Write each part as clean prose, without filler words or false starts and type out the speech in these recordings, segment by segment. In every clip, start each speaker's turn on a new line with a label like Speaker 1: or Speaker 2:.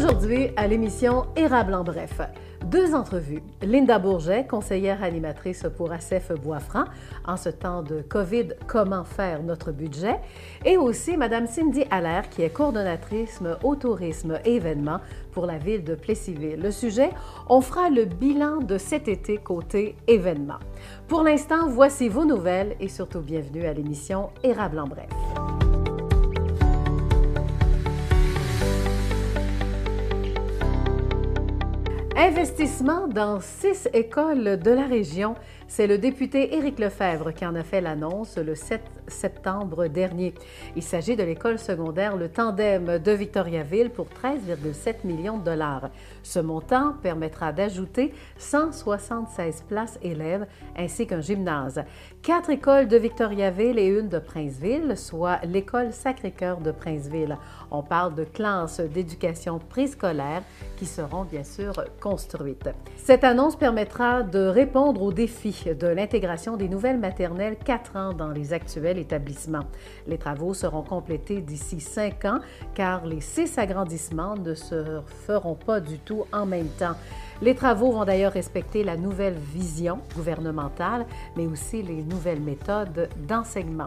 Speaker 1: Aujourd'hui, à l'émission Érable en bref, deux entrevues. Linda Bourget, conseillère animatrice pour ACEF Bois-Franc, en ce temps de COVID, comment faire notre budget, et aussi Mme Cindy Allaire, qui est coordonnatrice au tourisme et événements pour la ville de Plessisville. Le sujet, on fera le bilan de cet été côté événements. Pour l'instant, voici vos nouvelles et surtout bienvenue à l'émission Érable en bref. Investissement dans 6 écoles de la région. C'est le député Éric Lefebvre qui en a fait l'annonce le 7 septembre dernier. Il s'agit de l'école secondaire Le Tandem de Victoriaville pour 13,7 millions de dollars. Ce montant permettra d'ajouter 176 places élèves ainsi qu'un gymnase. 4 écoles de Victoriaville et une de Princeville, soit l'école Sacré-Cœur de Princeville. On parle de classes d'éducation préscolaire qui seront bien sûr construites. Cette annonce permettra de répondre aux défis de l'intégration des nouvelles maternelles 4 ans dans les actuels établissements. Les travaux seront complétés d'ici 5 ans car les 6 agrandissements ne se feront pas du tout en même temps. Les travaux vont d'ailleurs respecter la nouvelle vision gouvernementale, mais aussi les nouvelles méthodes d'enseignement.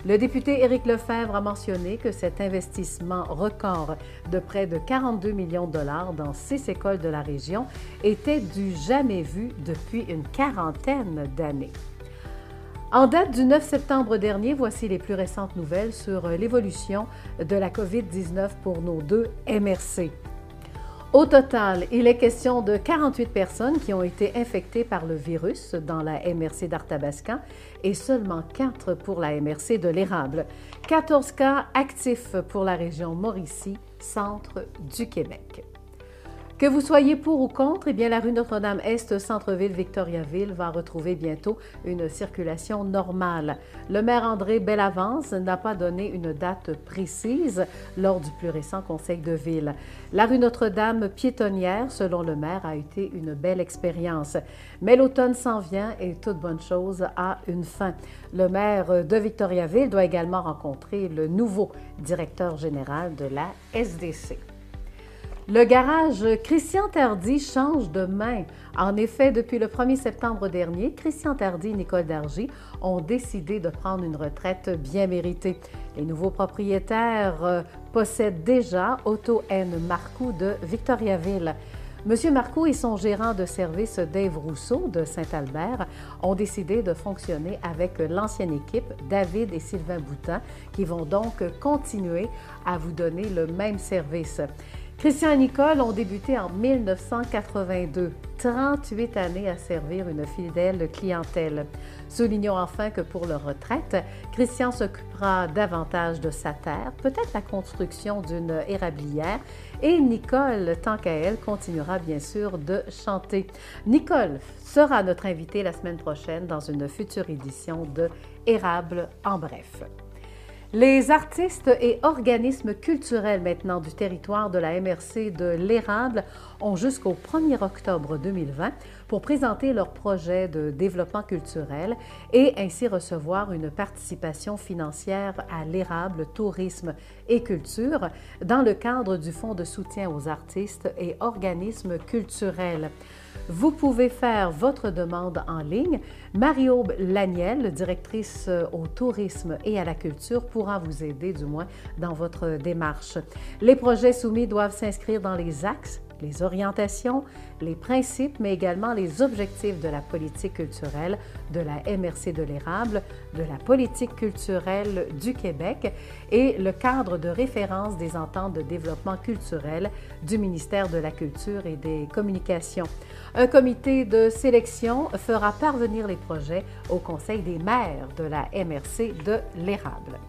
Speaker 1: Le député Éric Lefebvre a mentionné que cet investissement record de près de 42 millions de dollars dans 6 écoles de la région était du jamais vu depuis une quarantaine d'années. En date du 9 septembre dernier, voici les plus récentes nouvelles sur l'évolution de la COVID-19 pour nos 2 MRC. Au total, il est question de 48 personnes qui ont été infectées par le virus dans la MRC d'Arthabascan et seulement 4 pour la MRC de l'Érable. 14 cas actifs pour la région Mauricie, centre du Québec. Que vous soyez pour ou contre, eh bien, la rue Notre-Dame-Est, centre-ville Victoriaville, va retrouver bientôt une circulation normale. Le maire André Bellavance n'a pas donné une date précise lors du plus récent conseil de ville. La rue Notre-Dame piétonnière, selon le maire, a été une belle expérience. Mais l'automne s'en vient et toute bonne chose a une fin. Le maire de Victoriaville doit également rencontrer le nouveau directeur général de la SDC. Le garage Christian Tardy change de main. En effet, depuis le 1er septembre dernier, Christian Tardy et Nicole Dargy ont décidé de prendre une retraite bien méritée. Les nouveaux propriétaires possèdent déjà Auto N Marcoux de Victoriaville. Monsieur Marcoux et son gérant de service Dave Rousseau de Saint-Albert ont décidé de fonctionner avec l'ancienne équipe David et Sylvain Boutin qui vont donc continuer à vous donner le même service. Christian et Nicole ont débuté en 1982, 38 années à servir une fidèle clientèle. Soulignons enfin que pour leur retraite, Christian s'occupera davantage de sa terre, peut-être la construction d'une érablière, et Nicole, tant qu'à elle, continuera bien sûr de chanter. Nicole sera notre invitée la semaine prochaine dans une future édition de Érable en bref. Les artistes et organismes culturels maintenant du territoire de la MRC de l'Érable ont jusqu'au 1er octobre 2020 pour présenter leurs projets de développement culturel et ainsi recevoir une participation financière à l'Érable Tourisme et Culture dans le cadre du Fonds de soutien aux artistes et organismes culturels. Vous pouvez faire votre demande en ligne. Marie-Aube Laniel, directrice au tourisme et à la culture, pourra vous aider du moins dans votre démarche. Les projets soumis doivent s'inscrire dans les axes, les orientations, les principes, mais également les objectifs de la politique culturelle de la MRC de l'Érable, de la politique culturelle du Québec et le cadre de référence des ententes de développement culturel du ministère de la Culture et des Communications. Un comité de sélection fera parvenir les projets au Conseil des maires de la MRC de l'Érable.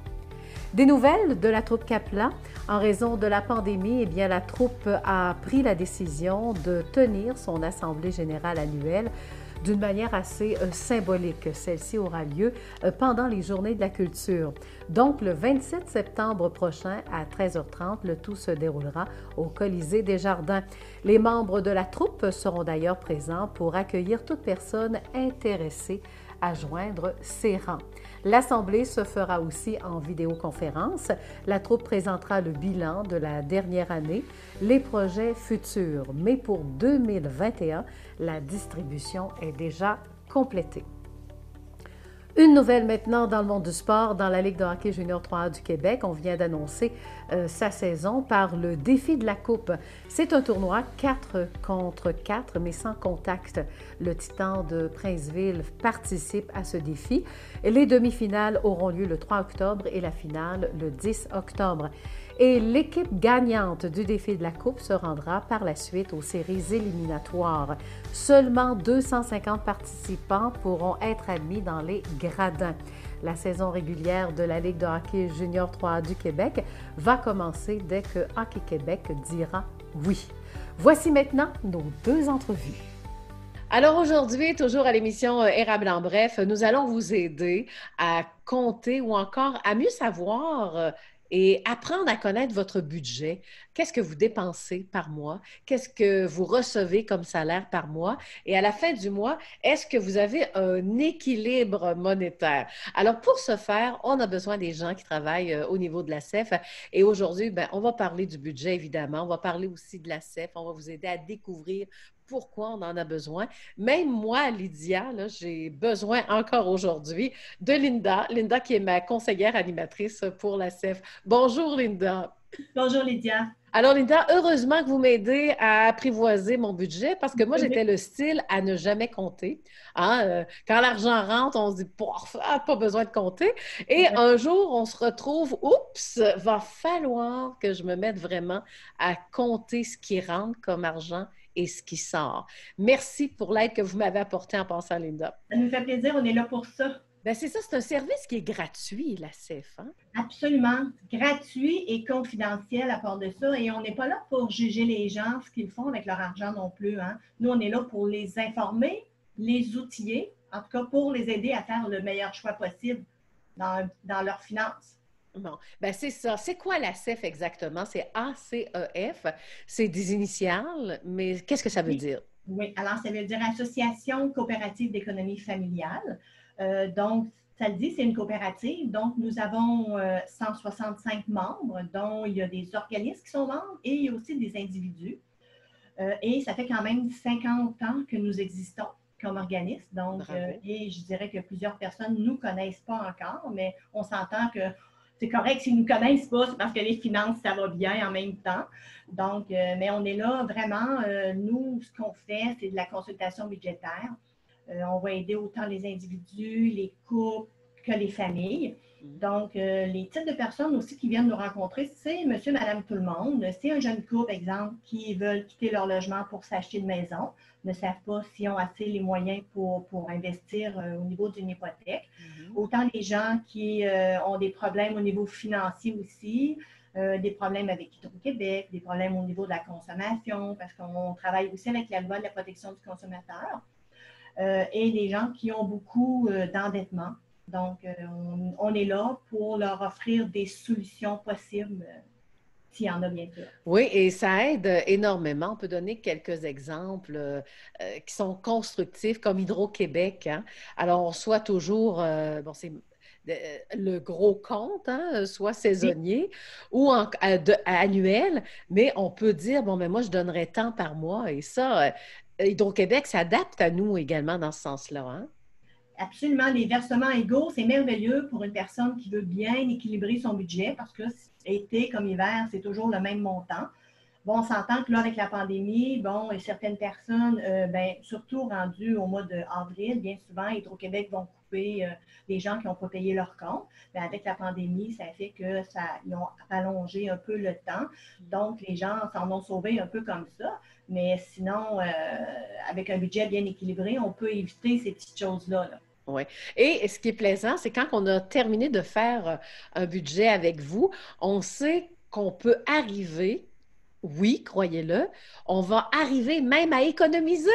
Speaker 1: Des nouvelles de la troupe Caplan. En raison de la pandémie, eh bien, la troupe a pris la décision de tenir son assemblée générale annuelle d'une manière assez symbolique. Celle-ci aura lieu pendant les Journées de la culture. Donc, le 27 septembre prochain à 13h30, le tout se déroulera au Colisée des Jardins. Les membres de la troupe seront d'ailleurs présents pour accueillir toute personne intéressée à joindre ses rangs. L'Assemblée se fera aussi en vidéoconférence. La troupe présentera le bilan de la dernière année, les projets futurs. Mais pour 2021, la distribution est déjà complétée. Une nouvelle maintenant dans le monde du sport, dans la Ligue de hockey junior 3A du Québec. On vient d'annoncer sa saison par le défi de la Coupe. C'est un tournoi 4 contre 4, mais sans contact. Le Titan de Princeville participe à ce défi. Les demi-finales auront lieu le 3 octobre et la finale le 10 octobre. Et l'équipe gagnante du défi de la Coupe se rendra par la suite aux séries éliminatoires. Seulement 250 participants pourront être admis dans les gradins. La saison régulière de la Ligue de hockey junior 3A du Québec va commencer dès que Hockey Québec dira oui. Voici maintenant nos deux entrevues. Alors aujourd'hui, toujours à l'émission Érable en bref, nous allons vous aider à compter ou encore à mieux savoir et apprendre à connaître votre budget. Qu'est-ce que vous dépensez par mois? Qu'est-ce que vous recevez comme salaire par mois? Et à la fin du mois, est-ce que vous avez un équilibre monétaire? Alors, pour ce faire, on a besoin des gens qui travaillent au niveau de la CEF. Et aujourd'hui, on va parler du budget, évidemment. On va parler aussi de la CEF. On va vous aider à découvrir pourquoi on en a besoin. Même moi, Lydia, j'ai besoin encore aujourd'hui de Linda. Linda qui est ma conseillère animatrice pour la CEF. Bonjour, Linda.
Speaker 2: Bonjour, Lydia.
Speaker 1: Alors, Linda, heureusement que vous m'aidez à apprivoiser mon budget parce que moi, j'étais le style à ne jamais compter. Hein? Quand l'argent rentre, on se dit, pas besoin de compter. Et un jour, on se retrouve, oups, va falloir que je me mette vraiment à compter ce qui rentre comme argent et ce qui sort. Merci pour l'aide que vous m'avez apportée en passant, Linda.
Speaker 2: Ça nous fait plaisir, on est là pour ça.
Speaker 1: C'est ça, c'est un service qui est gratuit, la CEF. Hein?
Speaker 2: Absolument. Gratuit et confidentiel à part de ça. Et on n'est pas là pour juger les gens, ce qu'ils font avec leur argent non plus. Hein? Nous, on est là pour les informer, les outiller, en tout cas pour les aider à faire le meilleur choix possible dans leurs finances.
Speaker 1: Bon, c'est ça. C'est quoi la CEF exactement? C'est ACEF. C'est des initiales, mais qu'est-ce que ça veut dire?
Speaker 2: Oui, alors ça veut dire Association coopérative d'économie familiale. Donc, ça le dit, c'est une coopérative. Donc, nous avons 165 membres, dont il y a des organismes qui sont membres et il y a aussi des individus. Et ça fait quand même 50 ans que nous existons comme organisme. Donc, et je dirais que plusieurs personnes ne nous connaissent pas encore, mais on s'entend que c'est correct s'ils ne nous connaissent pas, c'est parce que les finances, ça va bien en même temps. Donc, mais on est là vraiment, nous, ce qu'on fait, c'est de la consultation budgétaire. On va aider autant les individus, les couples que les familles. Donc, les types de personnes aussi qui viennent nous rencontrer, c'est monsieur, madame, tout le monde. C'est un jeune couple, exemple, qui veulent quitter leur logement pour s'acheter une maison, ne savent pas s'ils ont assez les moyens pour investir au niveau d'une hypothèque. Autant les gens qui ont des problèmes au niveau financier aussi, des problèmes avec Hydro-Québec, des problèmes au niveau de la consommation, parce qu'on travaille aussi avec la loi de la protection du consommateur. Et des gens qui ont beaucoup d'endettement. Donc, on est là pour leur offrir des solutions possibles, s'il y en a bien sûr.
Speaker 1: Oui, et ça aide énormément. On peut donner quelques exemples qui sont constructifs, comme Hydro-Québec. Hein? Alors, on reçoit toujours, c'est le gros compte, hein, soit saisonnier ou annuel, mais on peut dire, moi, je donnerais tant par mois. Et ça, Hydro-Québec s'adapte à nous également dans ce sens-là. Hein?
Speaker 2: Absolument. Les versements égaux, c'est merveilleux pour une personne qui veut bien équilibrer son budget parce que été comme hiver, c'est toujours le même montant. Bon, on s'entend que là, avec la pandémie, certaines personnes, surtout rendues au mois d'avril, bien souvent, Hydro-Québec vont couper les gens qui n'ont pas payé leur compte. Mais avec la pandémie, ça fait qu'ils ont allongé un peu le temps. Donc, les gens s'en ont sauvé un peu comme ça. Mais sinon, avec un budget bien équilibré, on peut éviter ces petites choses-là.
Speaker 1: Oui. Et ce qui est plaisant, c'est quand on a terminé de faire un budget avec vous, on sait qu'on peut arriver. Oui, croyez-le, on va arriver même à économiser.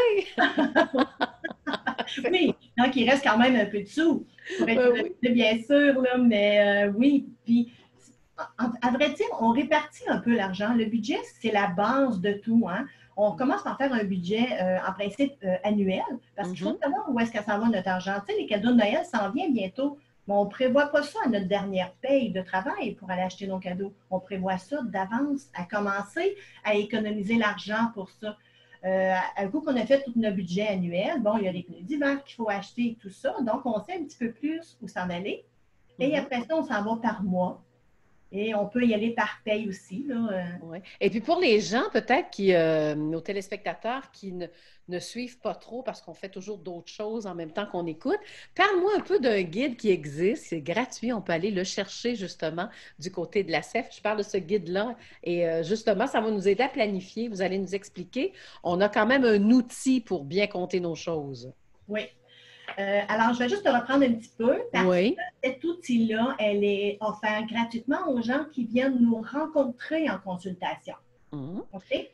Speaker 2: Oui, donc il reste quand même un peu de sous pour être
Speaker 1: Oui.
Speaker 2: bien sûr, là, mais oui. Puis À vrai dire, on répartit un peu l'argent. Le budget, c'est la base de tout, hein. On commence par faire un budget, en principe, annuel, parce qu'il faut
Speaker 1: Mhm,
Speaker 2: savoir où est-ce que ça va notre argent. Tu sais, les cadeaux de Noël s'en viennent bientôt, mais on ne prévoit pas ça à notre dernière paye de travail pour aller acheter nos cadeaux. On prévoit ça d'avance, à commencer à économiser l'argent pour ça. Un coup qu'on a fait tout notre budget annuel, bon, il y a les pneus d'hiver qu'il faut acheter et tout ça, donc on sait un petit peu plus où s'en aller. Et
Speaker 1: mhm.
Speaker 2: après ça, on s'en va par mois. Et on peut y aller par paye aussi, là.
Speaker 1: Ouais. Et puis pour les gens, peut-être nos téléspectateurs qui ne suivent pas trop parce qu'on fait toujours d'autres choses en même temps qu'on écoute, parle-moi un peu d'un guide qui existe, c'est gratuit, on peut aller le chercher justement du côté de la CEF. Je parle de ce guide-là et justement, ça va nous aider à planifier, vous allez nous expliquer. On a quand même un outil pour bien compter nos choses.
Speaker 2: Oui. Alors, je vais juste te reprendre un petit peu parce que
Speaker 1: Oui.
Speaker 2: cet outil-là, elle est offert gratuitement aux gens qui viennent nous rencontrer en consultation.
Speaker 1: Mhm.
Speaker 2: OK?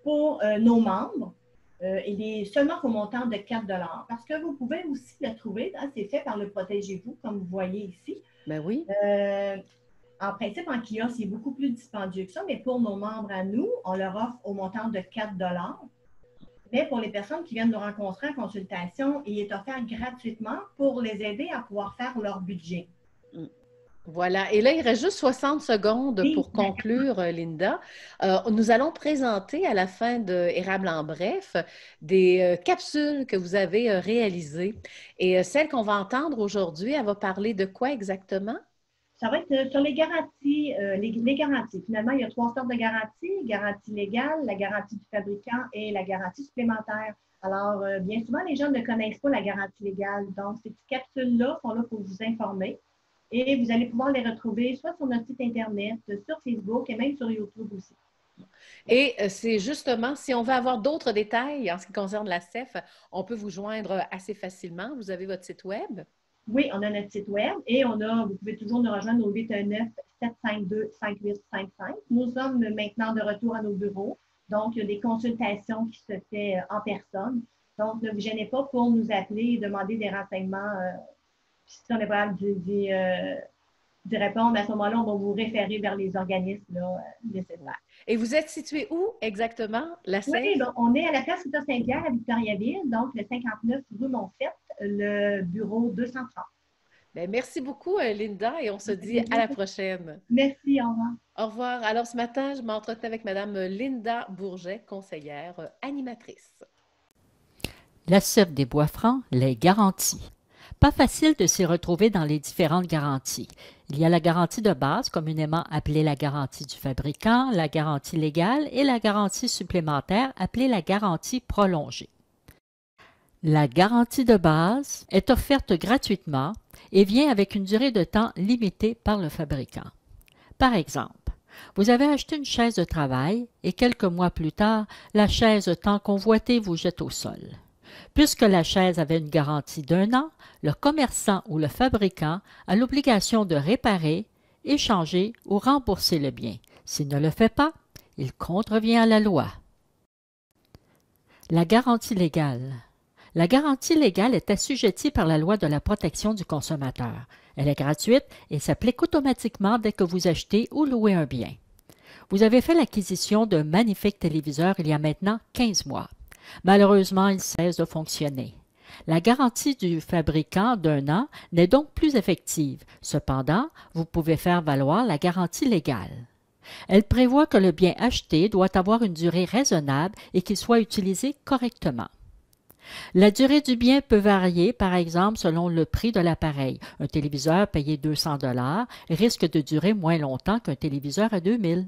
Speaker 2: Pour nos membres, il est seulement au montant de 4 parce que vous pouvez aussi le trouver, hein, c'est fait par le Protégez-vous, comme vous voyez ici.
Speaker 1: Ben oui.
Speaker 2: Euh, En principe, en kiosque, c'est beaucoup plus dispendieux que ça, mais pour nos membres à nous, on leur offre au montant de 4. Mais pour les personnes qui viennent nous rencontrer en consultation, il est offert gratuitement pour les aider à pouvoir faire leur budget.
Speaker 1: Mm. Voilà. Et là, il reste juste 60 secondes
Speaker 2: Oui,
Speaker 1: pour conclure, Linda. Nous allons présenter à la fin de Érable en bref des capsules que vous avez réalisées. Et celle qu'on va entendre aujourd'hui, elle va parler de quoi exactement?
Speaker 2: ça va être sur les garanties. Les garanties. Finalement, il y a 3 sortes de garanties. Garantie légale, la garantie du fabricant et la garantie supplémentaire. Alors, bien souvent, les gens ne connaissent pas la garantie légale. Donc, ces petites capsules-là sont là pour vous informer. Et vous allez pouvoir les retrouver soit sur notre site Internet, sur Facebook et même sur YouTube aussi.
Speaker 1: Et c'est justement, si on veut avoir d'autres détails en ce qui concerne la CEF, on peut vous joindre assez facilement. Vous avez votre site web.
Speaker 2: Oui, on a notre site web et vous pouvez toujours nous rejoindre au 819-752-5855. Nous sommes maintenant de retour à nos bureaux. Donc, il y a des consultations qui se font en personne. Donc, ne vous gênez pas pour nous appeler et demander des renseignements. Si on est capable d'y répondre, à ce moment-là, on va vous référer vers les organismes là,
Speaker 1: Ouais.
Speaker 2: nécessaires.
Speaker 1: Et vous êtes situé où exactement, la
Speaker 2: Oui,
Speaker 1: CEF?
Speaker 2: donc, on est à la place Rita Saint-Pierre à Victoriaville, donc le 59 rue Montfett, le bureau 230.
Speaker 1: Ben, merci beaucoup, Linda, et on se dit à la prochaine.
Speaker 2: Merci, au revoir.
Speaker 1: Au revoir. Alors, ce matin, je m'entretenais avec Madame Linda Bourget, conseillère animatrice.
Speaker 3: La CEF des Bois-Francs les garantit. Pas facile de s'y retrouver dans les différentes garanties. Il y a la garantie de base, communément appelée la garantie du fabricant, la garantie légale et la garantie supplémentaire, appelée la garantie prolongée. La garantie de base est offerte gratuitement et vient avec une durée de temps limitée par le fabricant. Par exemple, vous avez acheté une chaise de travail et quelques mois plus tard, la chaise tant convoitée vous jette au sol. Puisque la chaise avait une garantie d'1 an, le commerçant ou le fabricant a l'obligation de réparer, échanger ou rembourser le bien. S'il ne le fait pas, il contrevient à la loi. La garantie légale. La garantie légale est assujettie par la loi de la protection du consommateur. Elle est gratuite et s'applique automatiquement dès que vous achetez ou louez un bien. Vous avez fait l'acquisition d'un magnifique téléviseur il y a maintenant 15 mois. Malheureusement, il cesse de fonctionner. La garantie du fabricant d'1 an n'est donc plus effective. Cependant, vous pouvez faire valoir la garantie légale. Elle prévoit que le bien acheté doit avoir une durée raisonnable et qu'il soit utilisé correctement. La durée du bien peut varier, par exemple, selon le prix de l'appareil. Un téléviseur payé 200 risque de durer moins longtemps qu'un téléviseur à 2000.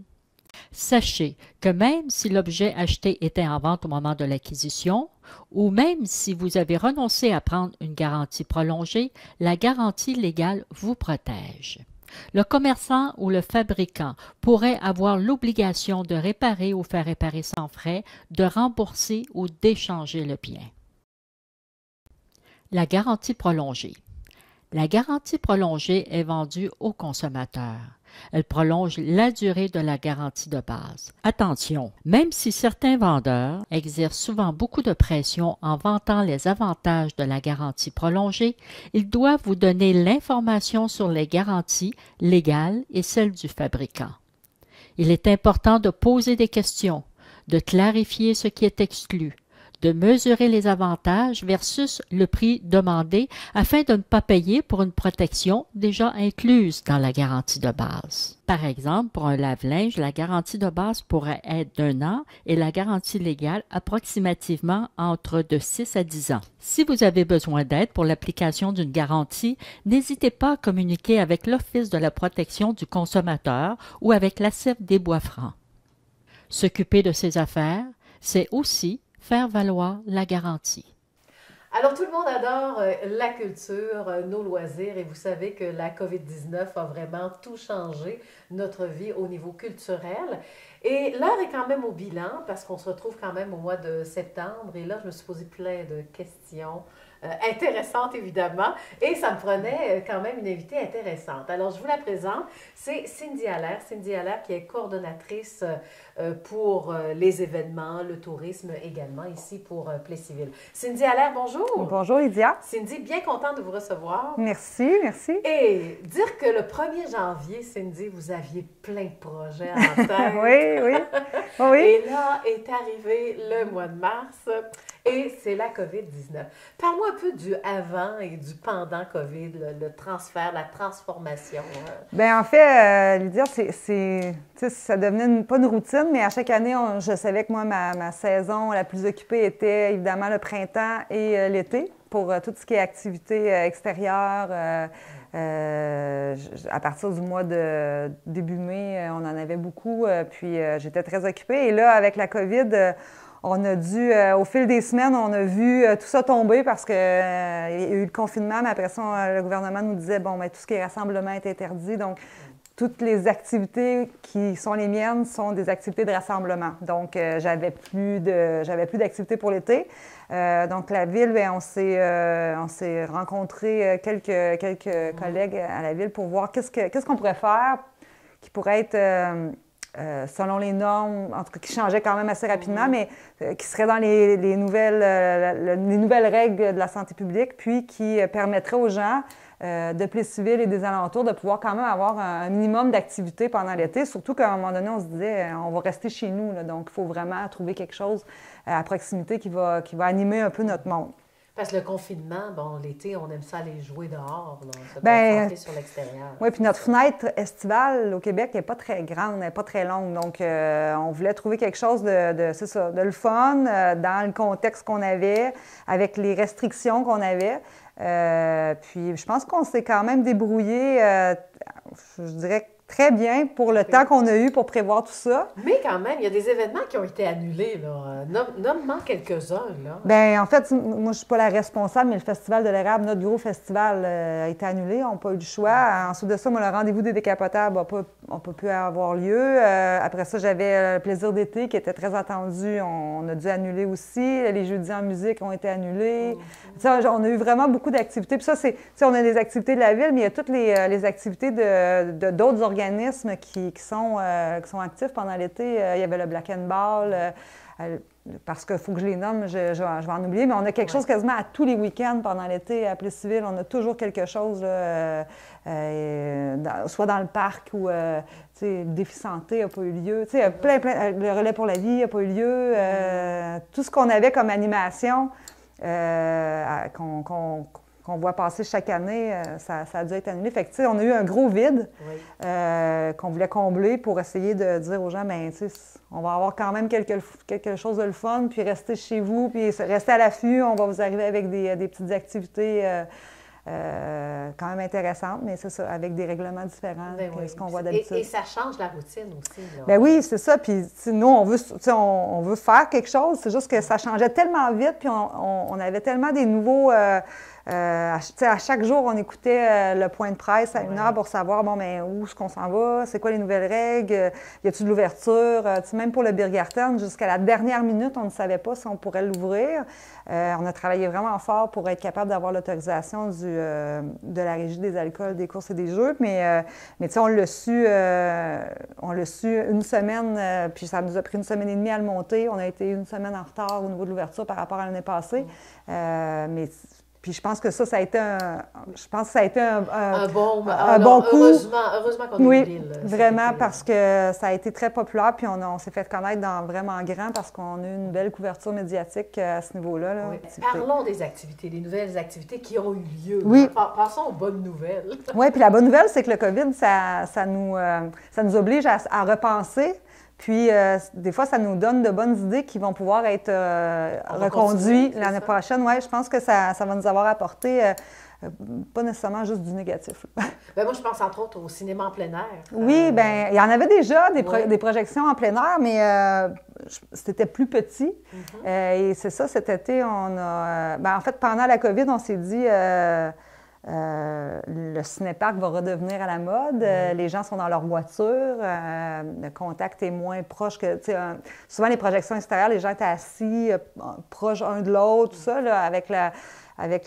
Speaker 3: Sachez que même si l'objet acheté était en vente au moment de l'acquisition, ou même si vous avez renoncé à prendre une garantie prolongée, la garantie légale vous protège. Le commerçant ou le fabricant pourrait avoir l'obligation de réparer ou faire réparer sans frais, de rembourser ou d'échanger le bien. La garantie prolongée. La garantie prolongée est vendue aux consommateurs. Elle prolonge la durée de la garantie de base. Attention, même si certains vendeurs exercent souvent beaucoup de pression en vantant les avantages de la garantie prolongée, ils doivent vous donner l'information sur les garanties légales et celles du fabricant. Il est important de poser des questions, de clarifier ce qui est exclu, de mesurer les avantages versus le prix demandé afin de ne pas payer pour une protection déjà incluse dans la garantie de base. Par exemple, pour un lave-linge, la garantie de base pourrait être d'1 an et la garantie légale approximativement entre de 6 à 10 ans. Si vous avez besoin d'aide pour l'application d'une garantie, n'hésitez pas à communiquer avec l'Office de la protection du consommateur ou avec l'ACEF des Bois-Francs. S'occuper de ses affaires, c'est aussi faire valoir la garantie.
Speaker 1: Alors, tout le monde adore la culture, nos loisirs, et vous savez que la COVID-19 a vraiment tout changé, notre vie au niveau culturel. Et l'heure est quand même au bilan, parce qu'on se retrouve quand même au mois de septembre, et là, je me suis posé plein de questions intéressantes, évidemment, et ça me prenait quand même une invitée intéressante. Alors, je vous la présente, c'est Cindy Allaire. Cindy Allaire qui est coordonnatrice pour les événements, le tourisme également, ici pour Plessisville. Cindy Allaire, bonjour.
Speaker 4: Bonjour Lydia.
Speaker 1: Cindy, bien contente de vous recevoir.
Speaker 4: Merci, merci.
Speaker 1: Et dire que le 1er janvier, Cindy, vous aviez plein de projets en tête.
Speaker 4: Oui.
Speaker 1: Et là est arrivé le mois de mars et c'est la COVID-19. Parle-moi un peu du avant et du pendant COVID, le transfert, la transformation.
Speaker 4: Bien, en fait, Lydia, ça devenait pas une routine, mais à chaque année, je savais que moi, ma saison la plus occupée était évidemment le printemps et l'été pour tout ce qui est activité extérieure. À partir du mois de début mai, on en avait beaucoup, puis j'étais très occupée. Et là, avec la COVID, on a dû, au fil des semaines, on a vu tout ça tomber parce qu'il y a eu le confinement, mais après ça, le gouvernement nous disait, bon, bien, tout ce qui est rassemblement est interdit, donc toutes les activités qui sont les miennes sont des activités de rassemblement. Donc, j'avais plus d'activités pour l'été. Donc, la ville, bien, on s'est rencontrés quelques collègues à la ville pour voir qu'est-ce qu'on pourrait faire qui pourrait être selon les normes, en tout cas qui changeaient quand même assez rapidement, mais qui serait dans les nouvelles règles de la santé publique, puis qui permettrait aux gens de Plessisville et des alentours de pouvoir quand même avoir un minimum d'activité pendant l'été, surtout qu'à un moment donné, on se disait on va rester chez nous, là, donc il faut vraiment trouver quelque chose à proximité qui va animer un peu notre monde.
Speaker 1: Parce que le confinement, bon, l'été, on aime ça aller jouer dehors, là, se concentrer sur l'extérieur.
Speaker 4: Oui, puis notre fenêtre estivale au Québec n'est pas très grande, n'est pas très longue. Donc, on voulait trouver quelque chose de le fun, dans le contexte qu'on avait, avec les restrictions qu'on avait. Puis, je pense qu'on s'est quand même débrouillé, je dirais, très bien pour le temps qu'on a eu pour prévoir tout ça.
Speaker 1: Mais quand même, il y a des événements qui ont été annulés, là. Nomme-moi quelques-uns, là.
Speaker 4: Bien, en fait, moi, je ne suis pas la responsable, mais le Festival de l'érable, notre gros festival, a été annulé. On n'a pas eu le choix. Ensuite de ça, moi, le rendez-vous des décapotables n'a pas pu avoir lieu. Après ça, j'avais le plaisir d'été qui était très attendu. On a dû annuler aussi. Les jeudis en musique ont été annulés. On a eu vraiment beaucoup d'activités. Puis ça, on a des activités de la ville, mais il y a toutes les activités d'autres organismes qui sont actifs pendant l'été. Il y avait le Black and Ball, parce qu'il faut que je les nomme, je vais en oublier, mais on a quelque chose quasiment à tous les week-ends pendant l'été à Plessisville. On a toujours quelque chose, là, soit dans le parc ou le défi santé n'a pas eu lieu. Le relais pour la vie n'a pas eu lieu. Tout ce qu'on avait comme animation qu'on voit passer chaque année, ça a dû être annulé. Fait que, on a eu un gros vide qu'on voulait combler pour essayer de dire aux gens, bien, on va avoir quand même quelque chose de le fun, puis restez chez vous, puis restez à l'affût, on va vous arriver avec des petites activités quand même intéressantes, mais c'est ça, avec des règlements différents que ce qu'on voit d'habitude.
Speaker 1: Et ça change la routine aussi, là.
Speaker 4: Bien oui, c'est ça. Puis nous, on veut faire quelque chose, c'est juste que ça changeait tellement vite, puis on avait tellement des nouveaux à chaque jour, on écoutait le point de presse à 1 heure pour savoir, bon, mais où est-ce qu'on s'en va, c'est quoi les nouvelles règles, y a-t-il de l'ouverture? Même pour le Biergarten, jusqu'à la dernière minute, on ne savait pas si on pourrait l'ouvrir. On a travaillé vraiment fort pour être capable d'avoir l'autorisation de la Régie des alcools, des courses et des jeux, mais on l'a su une semaine, puis ça nous a pris 1 semaine et demie à le monter. On a été 1 semaine en retard au niveau de l'ouverture par rapport à l'année passée. Puis je pense que ça a été un bon coup.
Speaker 1: Heureusement qu'on
Speaker 4: oui,
Speaker 1: est ville.
Speaker 4: Vraiment, parce que ça a été très populaire, puis on s'est fait connaître vraiment grand parce qu'on a eu une belle couverture médiatique à ce niveau-là. Là.
Speaker 1: Oui. Parlons des activités, des nouvelles activités qui ont eu lieu.
Speaker 4: Oui.
Speaker 1: Passons aux bonnes nouvelles.
Speaker 4: Oui, puis la bonne nouvelle, c'est que le COVID, ça nous oblige à repenser. Puis, des fois, ça nous donne de bonnes idées qui vont pouvoir être reconduites l'année prochaine. Oui, je pense que ça va nous avoir apporté pas nécessairement juste du négatif.
Speaker 1: Bien, moi, je pense entre autres au cinéma en plein air.
Speaker 4: Oui, bien, il y en avait déjà des projections en plein air, mais c'était plus petit. Et c'est ça, cet été, on a... en fait, pendant la COVID, on s'est dit... le cinéparc va redevenir à la mode. Les gens sont dans leur voiture. Le contact est moins proche que... souvent, les projections extérieures, les gens étaient assis proches un de l'autre, tout ça, là, avec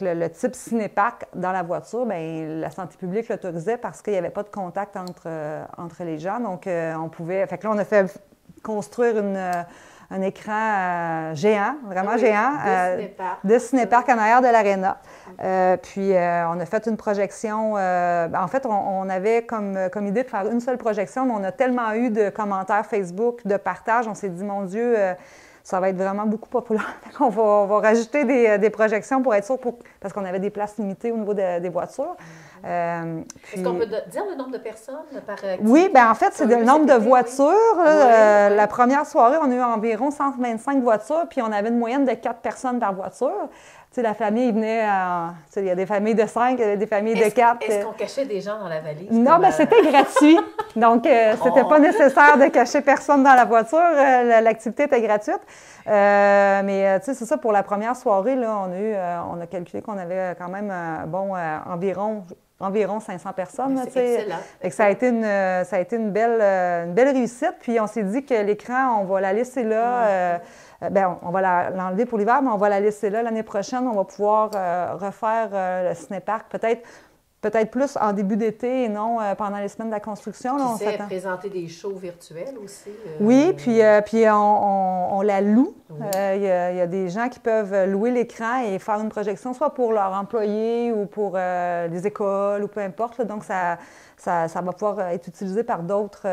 Speaker 4: le type cinéparc dans la voiture. Bien, la santé publique l'autorisait parce qu'il n'y avait pas de contact entre les gens. Donc, on pouvait... Fait que là, on a fait construire un écran géant, vraiment géant, de cinéparc en arrière de l'aréna. Puis, on a fait une projection. En fait, on avait comme idée de faire une seule projection, mais on a tellement eu de commentaires Facebook, de partages, on s'est dit, mon Dieu, ça va être vraiment beaucoup populaire. On va rajouter des projections pour être sûr, parce qu'on avait des places limitées au niveau des voitures.
Speaker 1: Est-ce qu'on peut dire le nombre de personnes par activité?
Speaker 4: Oui, bien en fait, c'est le nombre de voitures. La première soirée, on a eu environ 125 voitures, puis on avait une moyenne de 4 personnes par voiture. Tu sais, la famille venait, il y a des familles de 5, il y a des familles de 4.
Speaker 1: Est-ce qu'on cachait des gens dans la valise?
Speaker 4: Non, bien c'était gratuit. Donc, c'était pas nécessaire de cacher personne dans la voiture. L'activité était gratuite. Mais, tu sais, c'est ça, pour la première soirée, là, on a calculé qu'on avait quand même, environ 500 personnes.
Speaker 1: C'est excellent.
Speaker 4: Et que ça a été une belle réussite. Puis, on s'est dit que l'écran, on va la laisser là. On va l'enlever pour l'hiver, mais on va la laisser là. L'année prochaine, on va pouvoir refaire le cinéparc, peut-être plus en début d'été et non pendant les semaines de la construction. Là,
Speaker 1: on s'attend. Présenter des shows virtuels aussi.
Speaker 4: Oui, puis on la loue. Oui. Il y a des gens qui peuvent louer l'écran et faire une projection, soit pour leurs employés ou pour les écoles ou peu importe. Là. Donc, ça va pouvoir être utilisé par d'autres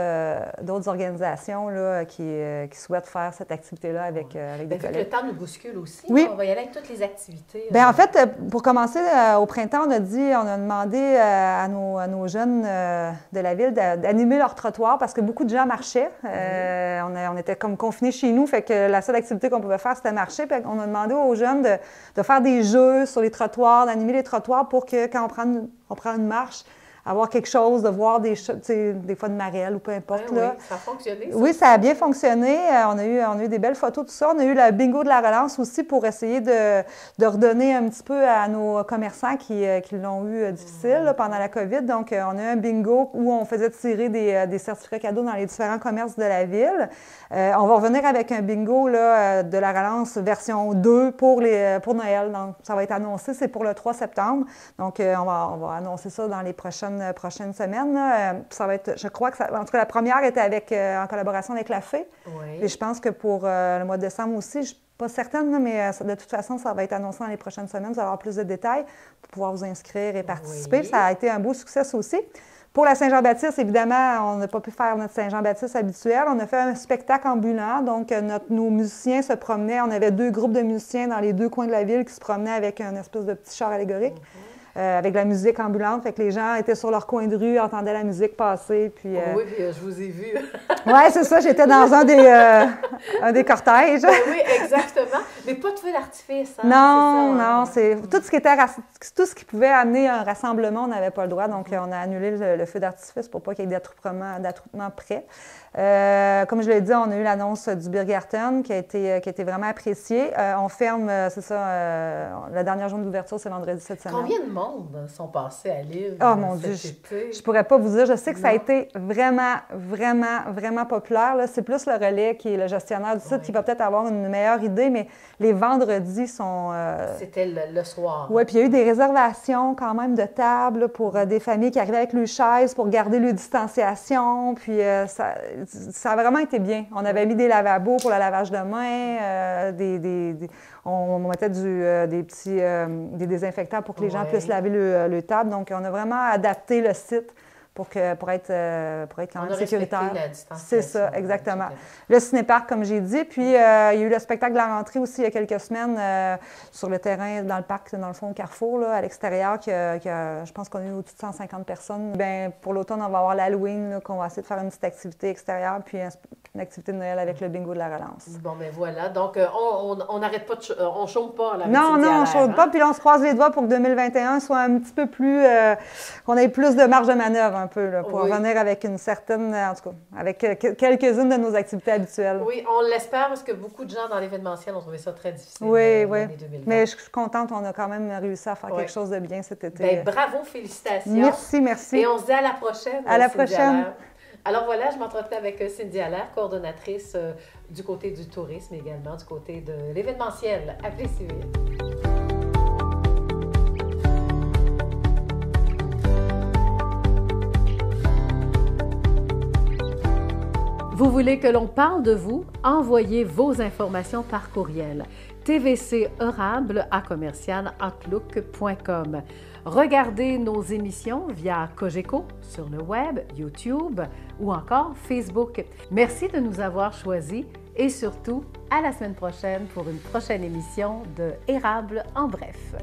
Speaker 4: organisations là, qui souhaitent faire cette activité-là avec des collègues.
Speaker 1: Le temps nous bouscule aussi.
Speaker 4: Oui.
Speaker 1: On va y aller avec toutes les activités.
Speaker 4: Bien, en fait, pour commencer, au printemps, on a demandé à nos jeunes de la ville d'animer leur trottoir parce que beaucoup de gens marchaient. On était comme confinés chez nous, fait que la seule activité qu'on pouvait faire, c'était marcher. Puis on a demandé aux jeunes de faire des jeux sur les trottoirs, d'animer les trottoirs pour que quand on prend une marche, avoir quelque chose, de voir des fois de marelle ou peu importe.
Speaker 1: Oui,
Speaker 4: là.
Speaker 1: Ça a fonctionné. Ça.
Speaker 4: Oui, ça a bien fonctionné. On a eu des belles photos, tout ça. On a eu le bingo de la relance aussi pour essayer de redonner un petit peu à nos commerçants qui l'ont eu difficile là, pendant la COVID. Donc, on a eu un bingo où on faisait tirer des certificats cadeaux dans les différents commerces de la ville. On va revenir avec un bingo là, de la relance version 2 pour Noël. Donc, ça va être annoncé, c'est pour le 3 septembre. Donc, on va annoncer ça dans les prochaines semaines. Ça va être, je crois que en tout cas, la première était en collaboration avec la Fée.
Speaker 1: Oui.
Speaker 4: Et je pense que pour le mois de décembre aussi, je ne suis pas certaine, mais de toute façon, ça va être annoncé dans les prochaines semaines. Vous allez avoir plus de détails pour pouvoir vous inscrire et participer.
Speaker 1: Oui.
Speaker 4: Ça a été un beau succès aussi. Pour la Saint-Jean-Baptiste, évidemment, on n'a pas pu faire notre Saint-Jean-Baptiste habituel. On a fait un spectacle ambulant. Donc, nos musiciens se promenaient. On avait 2 groupes de musiciens dans les 2 coins de la ville qui se promenaient avec un espèce de petit char allégorique. avec de la musique ambulante. Fait que les gens étaient sur leur coin de rue, entendaient la musique passer. Puis,
Speaker 1: Oui, puis je vous ai vu.
Speaker 4: Oui, c'est ça. J'étais dans un des cortèges.
Speaker 1: Oui, exactement. Mais pas de feu d'artifice. Hein,
Speaker 4: non,
Speaker 1: c'est ça,
Speaker 4: non.
Speaker 1: hein?
Speaker 4: C'est tout ce qui pouvait amener un rassemblement, on n'avait pas le droit. Donc, on a annulé le feu d'artifice pour pas qu'il y ait d'attroupement près. Comme je l'ai dit, on a eu l'annonce du Biergarten qui a été vraiment appréciée. On ferme, c'est ça, la dernière journée d'ouverture, c'est vendredi cette semaine.
Speaker 1: Combien de monde sont passés à Lille
Speaker 4: Oh mon Dieu, je pourrais pas vous dire. Je sais que ça a été vraiment, vraiment, vraiment populaire. Là. C'est plus le relais qui est le gestionnaire du site qui va peut-être avoir une meilleure idée, mais les vendredis sont...
Speaker 1: C'était le soir.
Speaker 4: Oui, puis il y a eu des réservations quand même de tables pour des familles qui arrivaient avec leurs chaises pour garder leur distanciation. Puis ça a vraiment été bien. On avait mis des lavabos pour le lavage de mains, on mettait des désinfectants pour que les gens puissent laver le table. Donc, on a vraiment adapté le site pour être quand même sécuritaire. C'est ça, exactement. Le cinéparc, comme j'ai dit. Puis, il y a eu le spectacle de la rentrée aussi il y a quelques semaines sur le terrain, dans le parc, dans le fond, au Carrefour, là, à l'extérieur. Je pense qu'on a eu au-dessus de 150 personnes. Bien, pour l'automne, on va avoir l'Halloween, qu'on va essayer de faire une petite activité extérieure, puis une activité de Noël avec le bingo de la relance.
Speaker 1: Bon, ben voilà. Donc, on n'arrête pas, on ne chôme pas la
Speaker 4: Non, on ne chôme pas. Puis là, on se croise les doigts pour que 2021 soit un petit peu plus... qu'on ait plus de marge de manœuvre un peu, là, pour revenir avec une certaine... En tout cas, avec quelques-unes de nos activités habituelles.
Speaker 1: Oui, on l'espère parce que beaucoup de gens dans l'événementiel ont trouvé ça très difficile.
Speaker 4: Oui. Mais je suis contente, on a quand même réussi à faire quelque chose de bien cet été.
Speaker 1: Bien, bravo, félicitations.
Speaker 4: Merci.
Speaker 1: Et on se dit à la prochaine.
Speaker 4: À la prochaine.
Speaker 1: Alors voilà, je m'entretiens avec Cindy Allaire, coordonnatrice du côté du tourisme également, du côté de l'événementiel. Appelez si vite. Vous voulez que l'on parle de vous? Envoyez vos informations par courriel tvcorable@outlook.com. Regardez nos émissions via Cogeco, sur le web, YouTube ou encore Facebook. Merci de nous avoir choisis et surtout, à la semaine prochaine pour une prochaine émission de Érable en bref.